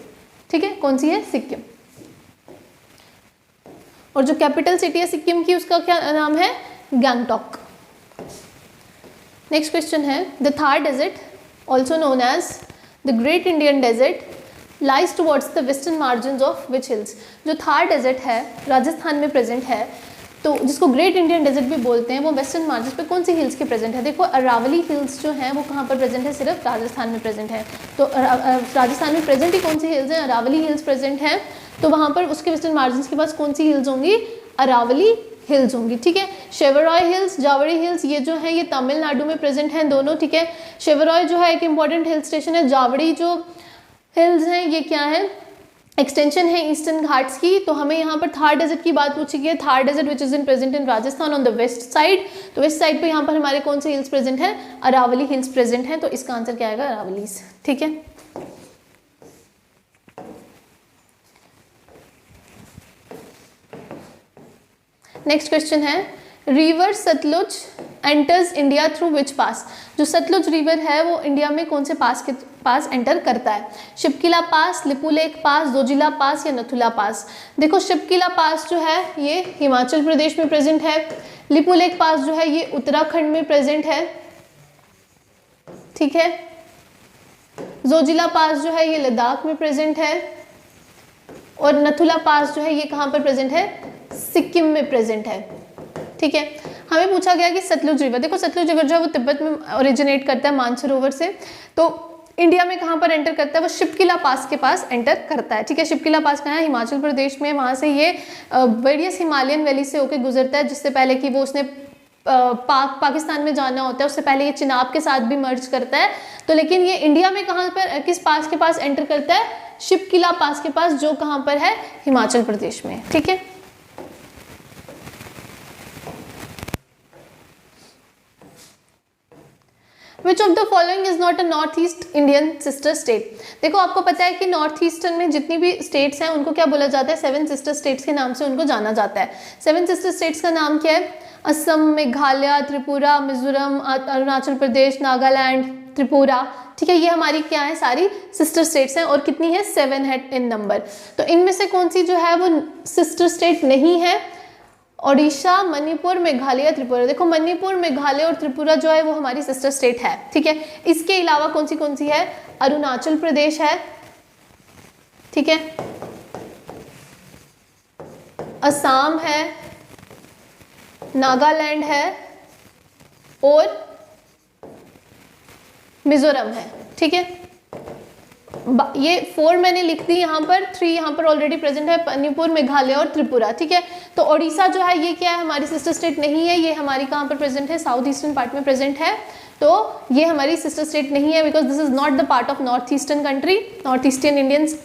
ठीक है। कौन सी है, सिक्किम। और जो कैपिटल सिटी है सिक्किम की, उसका क्या नाम है, गैंगटॉक। नेक्स्ट क्वेश्चन है, the Thar desert also known as the great Indian desert lies towards the western margin of which hills. जो थार डेजर्ट है राजस्थान में प्रेजेंट है, तो जिसको ग्रेट इंडियन डेजर्ट भी बोलते हैं, वो वेस्टर्न मार्जिन पे कौन सी हिल्स के प्रेजेंट है। देखो अरावली हिल्स जो हैं वो कहाँ पर प्रेजेंट है, सिर्फ राजस्थान में प्रेजेंट है। तो राजस्थान में प्रेजेंट ही कौन सी हिल्स हैं, अरावली हिल्स प्रेजेंट है। तो वहाँ पर उसके वेस्टर्न मार्जिन के पास कौन सी हिल्स होंगी, अरावली हिल्स होंगी, ठीक है। शेवरॉय हिल्स, जावड़ी हिल्स, ये जो है ये तमिलनाडु में प्रेजेंट हैं दोनों, ठीक है। शेवरॉय जो है एक इंपॉर्टेंट हिल स्टेशन है, जावड़ी जो हिल्स हैं ये क्या है, एक्सटेंशन है ईस्टर्न घाट्स की। तो हमें यहाँ पर थार डेजर्ट की बात पूछी गई है, Thar desert which is in present in Rajasthan on the west side. तो वेस्ट साइड पे यहाँ पर हमारे कौन से हिल्स प्रेजेंट है, अरावली हिल्स प्रेजेंट है। तो इसका आंसर क्या आएगा, अरावलीज। ठीक है, नेक्स्ट क्वेश्चन है, river Sutlej enters India through which pass. जो सतलुज रिवर है वो इंडिया में कौन से पास के पास एंटर करता है, शिपकिला पास, लिपुलेख पास, जोजिला पास या नथुला पास। देखो शिपकिला पास जो है ये हिमाचल प्रदेश में प्रेजेंट है, लिपुलेख पास जो है ये उत्तराखंड में प्रेजेंट है। ठीक है, जोजिला पास जो है ये लद्दाख में प्रेजेंट है, और नथुला पास जो है ये कहाँ पर प्रेजेंट है, सिक्किम में प्रेजेंट है। ठीक है, हमें पूछा गया कि सतलुज रिवर, देखो सतलुज रिवर जो है वो तिब्बत में ओरिजिनेट करता है मानसरोवर से, तो इंडिया में कहाँ पर एंटर करता है, वो शिपकिला पास के पास एंटर करता है। ठीक है, शिपकिला पास कहाँ है, हिमाचल प्रदेश में। वहाँ से ये वेरियस हिमालयन वैली से होकर गुजरता है, जिससे पहले कि वो उसने पाकिस्तान में जाना होता है उससे पहले ये चिनाब के साथ भी मर्ज करता है। तो लेकिन ये इंडिया में कहाँ पर, किस पास के पास एंटर करता है, शिपकिला पास के पास, जो कहाँ पर है, हिमाचल प्रदेश में। ठीक है, Which of the following is not a north east Indian sister state. देखो आपको पता है कि नॉर्थ ईस्टर्न में जितनी भी स्टेट्स हैं उनको क्या बोला जाता है, सेवन सिस्टर स्टेट्स के नाम से उनको जाना जाता है। सेवन सिस्टर स्टेट्स का नाम क्या है, असम, मेघालय, त्रिपुरा, मिजोरम, अरुणाचल प्रदेश, नागालैंड, त्रिपुरा। ठीक है, ये हमारी क्या है, सारी सिस्टर स्टेट्स हैं, और कितनी है, 7 है इन नंबर। तो इनमें से कौन सी जो है वो सिस्टर स्टेट नहीं है, ओडिशा, मणिपुर, मेघालय, त्रिपुरा। देखो मणिपुर, मेघालय और त्रिपुरा जो है वो हमारी सिस्टर स्टेट है। ठीक है, इसके अलावा कौन सी है, अरुणाचल प्रदेश है, ठीक है, असम है, नागालैंड है और मिजोरम है। ठीक है, ये 4 मैंने लिख दी यहाँ पर, 3 यहाँ पर ऑलरेडी प्रेजेंट है, मणिपुर, मेघालय और त्रिपुरा। ठीक है, तो ओडिशा जो है ये क्या है, हमारी सिस्टर स्टेट नहीं है, ये हमारी कहाँ पर प्रेजेंट है, साउथ ईस्टर्न पार्ट में प्रेजेंट है। तो ये हमारी सिस्टर स्टेट नहीं है, because this is not the part of north eastern country, north eastern Indians.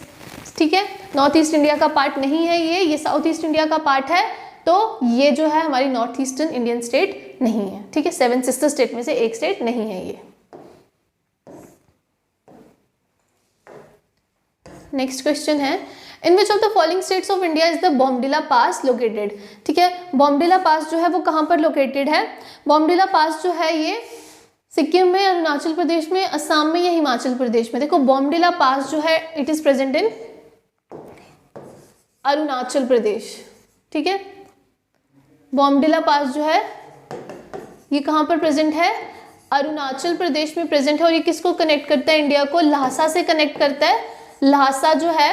ठीक है, नॉर्थ ईस्ट इंडिया का पार्ट नहीं है ये साउथ ईस्ट इंडिया का पार्ट है। तो ये जो है हमारी नॉर्थ ईस्टर्न इंडियन स्टेट नहीं है। ठीक है, 7 सिस्टर स्टेट में से एक स्टेट नहीं है ये। नेक्स्ट क्वेश्चन है, in which of the following states of India is the Bomdila pass located. ठीक है, बॉमडिला पास जो है वो कहाँ पर लोकेटेड है, बॉमडिला पास जो है ये सिक्किम में, अरुणाचल प्रदेश में, असम में या हिमाचल प्रदेश में। देखो बॉमडिला पास जो है it is present in Arunachal Pradesh. ठीक है, बॉमडिला पास जो है ये कहाँ पर प्रेजेंट है, अरुणाचल प्रदेश में प्रेजेंट है, और ये किसको कनेक्ट करता है, इंडिया को ल्हासा से कनेक्ट करता है। ल्हासा जो है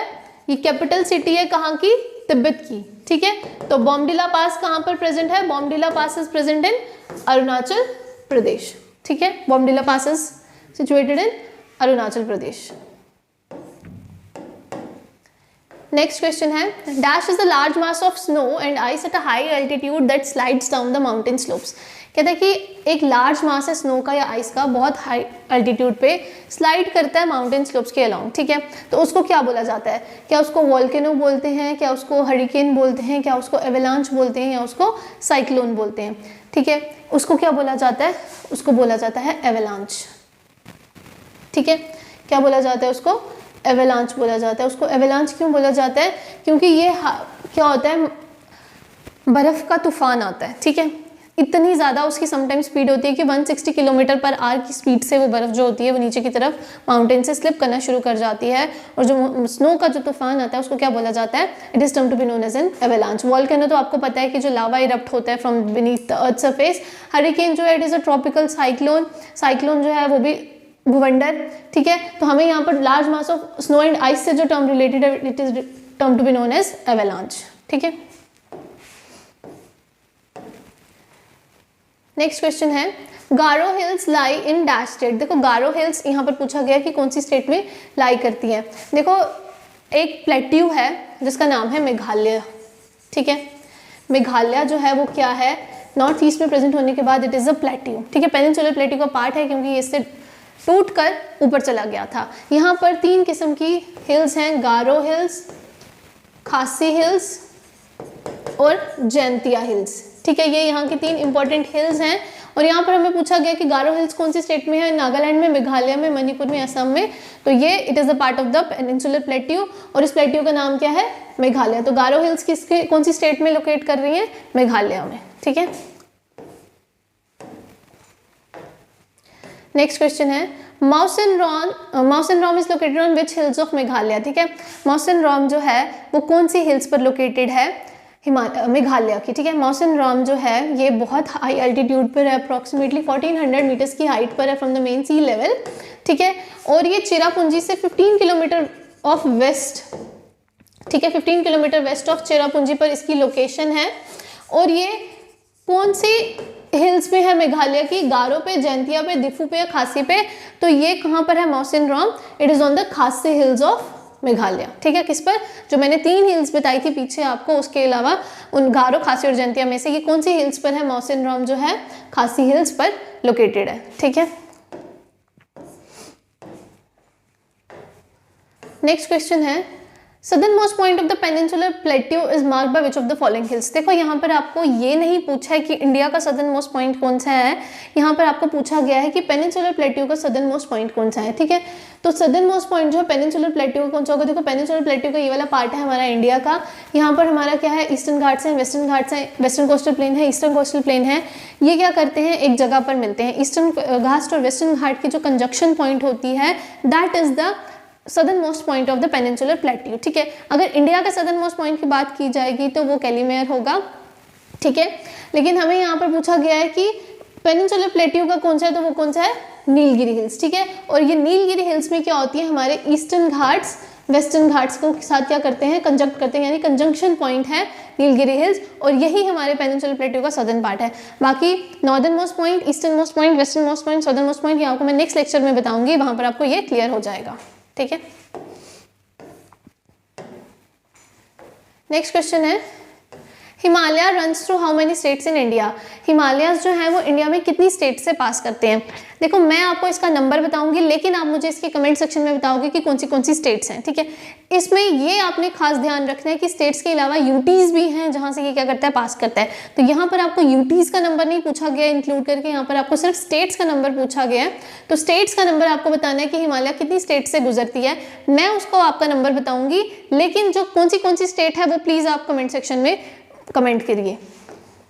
ये कैपिटल सिटी है कहाँ की, तिब्बत की। ठीक है, तो बॉमडिला पास कहाँ पर प्रेजेंट है, Bomdila pass is present in Arunachal Pradesh. ठीक है, Bomdila pass is situated in Arunachal Pradesh. Next question है, dash is the large mass of snow and ice at a high altitude that slides down the mountain slopes. कहता है कि एक लार्ज मास है स्नो का या आइस का, बहुत हाई एल्टीट्यूड पे स्लाइड करता है माउंटेन स्लोप्स के अलोंग। ठीक है, तो उसको क्या बोला जाता है, क्या उसको वॉल्केनो बोलते हैं, क्या उसको हरिकेन बोलते हैं, क्या उसको एवेलांच बोलते हैं, या उसको साइक्लोन बोलते हैं। ठीक है, उसको क्या बोला जाता है, उसको बोला जाता है एवेलांच। ठीक है, क्या बोला जाता है उसको, एवेलांच बोला जाता है। उसको एवेलांच क्यों बोला जाता है, क्योंकि ये क्या होता है, बर्फ़ का तूफान आता है। ठीक है, इतनी ज़्यादा उसकी समटाइम स्पीड होती है कि 160 किलोमीटर पर आवर की स्पीड से वो बर्फ़ जो होती है वो नीचे की तरफ माउंटेन से स्लिप करना शुरू कर जाती है, और जो स्नो का जो तूफान आता है उसको क्या बोला जाता है, it is term to be known as an avalanche. Volcano तो आपको पता है कि जो लावा इरप्ट होता है from beneath the earth surface. Hurricane जो है it is a tropical cyclone, cyclone जो है वो भी भूवंडर। ठीक है, तो हमें यहाँ पर large mass of snow and ice से जो टर्म रिलेटेड है it is term to be known as avalanche. ठीक है, नेक्स्ट क्वेश्चन है, Garo hills lie in dash state. देखो गारो हिल्स यहाँ पर पूछा गया कि कौन सी स्टेट में लाई करती है। देखो एक प्लेट्यू है जिसका नाम है मेघालय। ठीक है, मेघालय जो है वो क्या है, नॉर्थ ईस्ट में प्रेजेंट होने के बाद इट इज़ अ प्लेट्यू। ठीक है, पेनिनसुलर प्लेट्यू का पार्ट है क्योंकि इससे टूट कर ऊपर चला गया था। यहाँ पर 3 किस्म की हिल्स हैं, गारो हिल्स, खासी हिल्स और जैंतिया हिल्स। ठीक है, ये यहाँ की 3 इंपॉर्टेंट हिल्स हैं। और यहाँ पर हमें पूछा गया कि गारो हिल्स कौन सी स्टेट में है, नागालैंड में, मेघालय में, मणिपुर में, असम में। तो ये it is a part of the peninsular plateau और इस प्लेट्यू का नाम क्या है, मेघालय। तो गारो हिल्स किसके कौन सी स्टेट में लोकेट कर रही है, मेघालय में। ठीक है, नेक्स्ट क्वेश्चन है Mawsynram is located on which hills of Meghalaya. ठीक है, मौसिनराम जो है वो कौन सी हिल्स पर लोकेटेड है, मेघालय की। ठीक है, मौसिनराम जो है ये बहुत हाई एल्टीट्यूड पर है, अप्रॉक्सीमेटली 1400 मीटर्स की हाइट पर है from the main sea level. ठीक है, और ये चेरापूंजी से 15 किलोमीटर ऑफ वेस्ट, ठीक है, 15 किलोमीटर वेस्ट ऑफ चेरापूंजी पर इसकी लोकेशन है। और ये कौन सी हिल्स पे है मेघालय की, गारो पे, जैंतिया पे, दिफू पे या खासी पे। तो ये कहाँ पर है, Mawsynram, it is on the खासी हिल्स ऑफ मेघालय। ठीक है, किस पर, जो मैंने 3 हिल्स बताई थी पीछे आपको, उसके अलावा उन गारो, खासी और जैंतिया में से ये कौन सी हिल्स पर है, मौसिनराम जो है खासी हिल्स पर लोकेटेड है। ठीक है, नेक्स्ट क्वेश्चन है southern most point of the peninsular plateau is marked by which of the following hills. देखो यहाँ पर आपको ये नहीं पूछा है कि इंडिया का सदर्न मोस्ट पॉइंट कौन सा है, यहाँ पर आपको पूछा गया है कि पेनिनसुलर प्लेट्यू का सदर्न मोस्ट पॉइंट कौन सा है। ठीक है, तो सदर्न मोस्ट पॉइंट जो है पेनिनसुलर प्लेट्यू का कौन सा होगा। देखो पेनिनसुलर प्लेट्यू का ये वाला पार्ट है हमारा इंडिया का, यहाँ पर हमारा क्या है, ईस्टर्न घाट्स हैं, वेस्टर्न घाट्स हैं, वेस्टर्न कोस्टल प्लेन है, ईस्टर्न कोस्टल प्लेन है। ये क्या करते हैं, एक जगह पर मिलते हैं। ईस्टर्न घाट और वेस्टर्न घाट की जो कंजक्शन पॉइंट होती है that is the southern most point of the peninsular plateau. ठीक है, अगर इंडिया का सदर्न मोस्ट पॉइंट की बात की जाएगी तो वो कैलीमेयर होगा। ठीक है, लेकिन हमें यहाँ पर पूछा गया है कि पेनिनसुलर प्लेट्यू का कौन सा है, तो वो कौन सा है, नीलगिरी हिल्स। ठीक है, और ये नीलगिरी हिल्स में क्या होती है, हमारे ईस्टर्न घाट्स वेस्टर्न घाट्स को साथ क्या करते हैं, कंजक्ट करते हैं, यानी कंजंक्शन पॉइंट है नीलगिरी हिल्स, और यही हमारे पेनिनसुलर प्लेट्यू का सदर्न पार्ट है। बाकी northern most point, eastern most point, western most point, southern most point, यहाँ को मैं नेक्स्ट लेक्चर में बताऊंगी, वहां पर आपको ये क्लियर हो जाएगा। ठीक है, नेक्स्ट क्वेश्चन है Himalaya runs through how many states in India. Himalayas जो है वो इंडिया में कितनी स्टेट से पास करते हैं। देखो मैं आपको इसका नंबर बताऊंगी, लेकिन आप मुझे इसके कमेंट सेक्शन में बताओगे कि कौन सी स्टेट्स हैं। ठीक है, इसमें ये आपने खास ध्यान रखना है कि स्टेट्स के अलावा यूटीज भी हैं जहां से ये क्या करता है, पास करता है। तो यहाँ पर आपको यूटीज का नंबर नहीं पूछा गया इंक्लूड करके, यहाँ पर आपको सिर्फ स्टेट्स का नंबर पूछा गया है। तो स्टेट्स का नंबर आपको बताना है कि हिमालय कितनी स्टेट से गुजरती है, मैं उसको आपका नंबर बताऊंगी, लेकिन जो कौन सी स्टेट है वो प्लीज आप कमेंट सेक्शन में कमेंट करिए।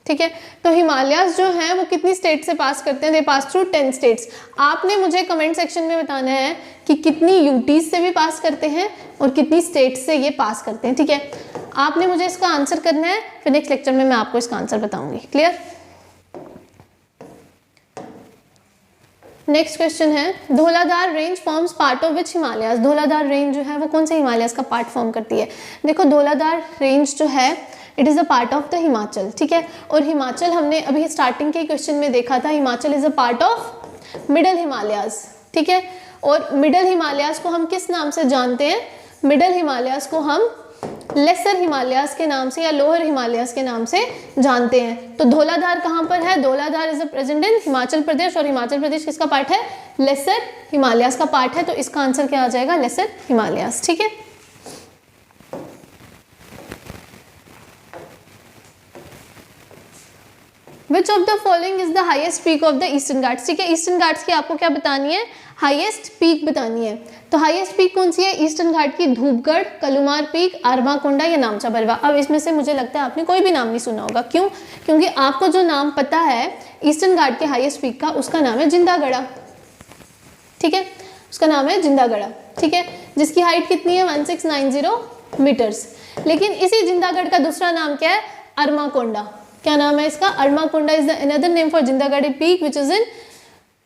ठीक है, तो हिमालयस जो हैं वो कितनी स्टेट से पास करते हैं, दे पास थ्रू 10 स्टेट्स। आपने मुझे कमेंट सेक्शन में बताना है कि कितनी यूटीज से भी पास करते हैं और कितनी स्टेट से ये पास करते हैं। ठीक है, आपने मुझे इसका आंसर करना है, फिर नेक्स्ट लेक्चर में मैं आपको इसका आंसर बताऊंगी। क्लियर। नेक्स्ट क्वेश्चन है Dhauladhar range forms part of which Himalayas. Dhauladhar range जो है वो कौन से हिमालयस का पार्ट फॉर्म करती है। देखो धौलाधार रेंज जो है it is a part of the Himachal. ठीक है, और हिमाचल हमने अभी स्टार्टिंग के क्वेश्चन में देखा था, Himachal is a part of middle Himalayas. ठीक है, और मिडल हिमालयाज को हम किस नाम से जानते हैं, मिडल हिमालयाज को हम लेसर हिमालयाज के नाम से या लोअर हिमालयाज के नाम से जानते हैं। तो धौलाधार कहाँ पर है, Dhauladhar is a present in Himachal Pradesh, और हिमाचल प्रदेश किसका पार्ट है, लेसर हिमालयाज का पार्ट है। तो इसका आंसर क्या आ जाएगा, लेसर हिमालयाज। ठीक है, which of the following is the highest peak of the eastern Ghats. ठीक है, ईस्टर्न घाट्स की आपको क्या बतानी है, हाईएस्ट पीक बतानी है। तो हाईएस्ट पीक कौन सी है ईस्टर्न घाट की, धूपगढ़, कलुमार पीक, आरमाकोंडा या नामचा बरवा। अब इसमें से मुझे लगता है आपने कोई भी नाम नहीं सुना होगा, क्यों, क्योंकि आपको जो नाम पता है ईस्टर्न घाट के हाईएस्ट पीक का, उसका नाम है जिंदागढ़ा। ठीक है, उसका नाम है जिंदागढ़ा। ठीक है, जिसकी हाइट कितनी है 1690 मीटर्स। लेकिन इसी जिंदागढ़ का दूसरा नाम क्या है, अरमाकोंडा। क्या नाम है इसका, Armakonda is the another name for Jindagarh peak which is in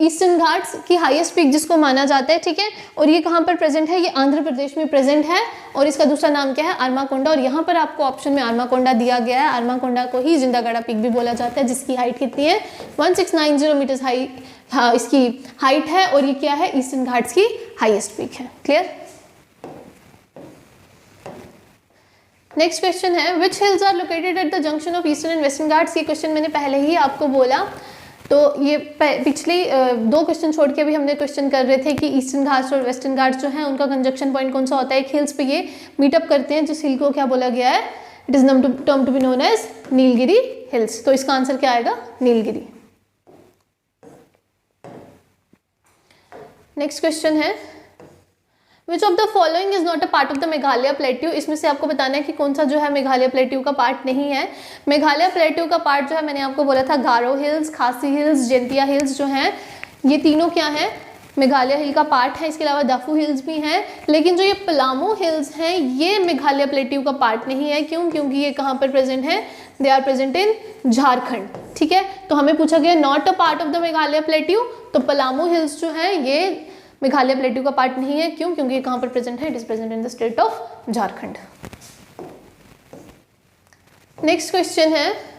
eastern Ghats की हाईएस्ट पीक जिसको माना जाता है। ठीक है, और ये कहाँ पर प्रेजेंट है, ये आंध्र प्रदेश में प्रेजेंट है, और इसका दूसरा नाम क्या है, अरमाकोंडा। और यहाँ पर आपको ऑप्शन में अरमाकोंडा दिया गया है, अरमाकोंडा को ही जिंदागढ़ पीक भी बोला जाता है, जिसकी हाइट कितनी है 1690 मीटर्स हाई, हाँ इसकी हाइट है, और ये क्या है, ईस्टर्न घाट्स की हाईएस्ट पीक है। क्लियर। नेक्स्ट क्वेश्चन है which hills are located at the junction of eastern and western Ghats. ये क्वेश्चन मैंने पहले ही आपको बोला तो ये पिछले 2 क्वेश्चन छोड़ के अभी हमने क्वेश्चन कर रहे थे कि ईस्टर्न घाट्स और वेस्टर्न घाट्स जो हैं उनका कंजक्शन पॉइंट कौन सा होता है, एक हिल्स पे ये मीटअप करते हैं, जिस हिल को क्या बोला गया है, it is term to be known as Nilgiri hills. तो इसका आंसर क्या आएगा, नीलगिरी। नेक्स्ट क्वेश्चन है which of the following is not a part of the Meghalaya plateau. इसमें से आपको बताना है कि कौन सा जो है मेघालय प्लेट्यू का पार्ट नहीं है। मेघालय प्लेट्यू का पार्ट जो है मैंने आपको बोला था गारो हिल्स, खासी हिल्स, जैंतिया हिल्स जो हैं ये तीनों क्या हैं, मेघालय हिल का पार्ट है। इसके अलावा दाफू हिल्स भी हैं, लेकिन जो ये पलामू हिल्स हैं ये मेघालय प्लेट्यू का पार्ट नहीं है। क्यों? क्योंकि ये कहाँ पर प्रेजेंट है, they are present in Jharkhand. ठीक है, तो हमें पूछा गया not a part of the Meghalaya plateau, तो पलामू हिल्स जो है ये मेघालय प्लेट्यू का पार्ट नहीं है। क्यों? क्योंकि ये कहाँ पर प्रेजेंट है, it is present in the state of Jharkhand. Next question है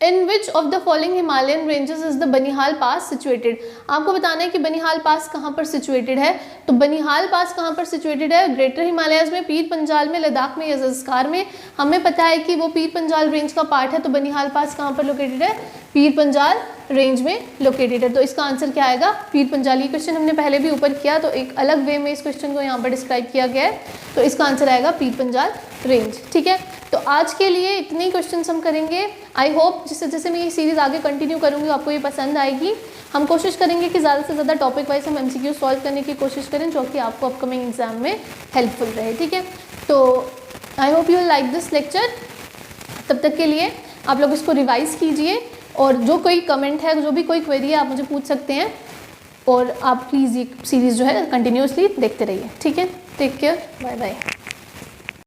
in which of the following Himalayan ranges is the Banihal pass situated. आपको बताना है कि बनिहाल पास कहाँ पर सिचुएटेड है। तो बनिहाल पास कहाँ पर सिचुएटेड है, ग्रेटर हिमालयस में, पीर पंजाल में, लद्दाख में या ज़स्कार में। हमें पता है कि वो पीर पंजाल रेंज का पार्ट है, तो बनिहाल पास कहाँ पर लोकेटेड है, पीर पंजाल रेंज में लोकेटेड है। तो इसका आंसर क्या आएगा, पीर पंजाल। ये क्वेश्चन हमने पहले भी ऊपर किया, तो एक अलग वे में इस क्वेश्चन को यहाँ पर डिस्क्राइब किया गया है, तो इसका आंसर आएगा पीर पंजाल रेंज। ठीक है, तो आज के लिए इतने ही क्वेश्चन हम करेंगे। आई होप जैसे जैसे मैं ये सीरीज़ आगे कंटिन्यू करूँगी आपको ये पसंद आएगी। हम कोशिश करेंगे कि ज़्यादा से ज़्यादा टॉपिक वाइज हम MCQ सॉल्व करने की कोशिश करें, जो कि आपको अपकमिंग एग्जाम में हेल्पफुल रहे। ठीक है, तो I hope you like this lecture. तब तक के लिए आप लोग इसको रिवाइज़ कीजिए, और जो कोई कमेंट है, जो भी कोई क्वेरी है, आप मुझे पूछ सकते हैं, और आप प्लीज़ ये सीरीज़ जो है कंटिन्यूसली देखते रहिए। ठीक है, टेक केयर, बाय बाय।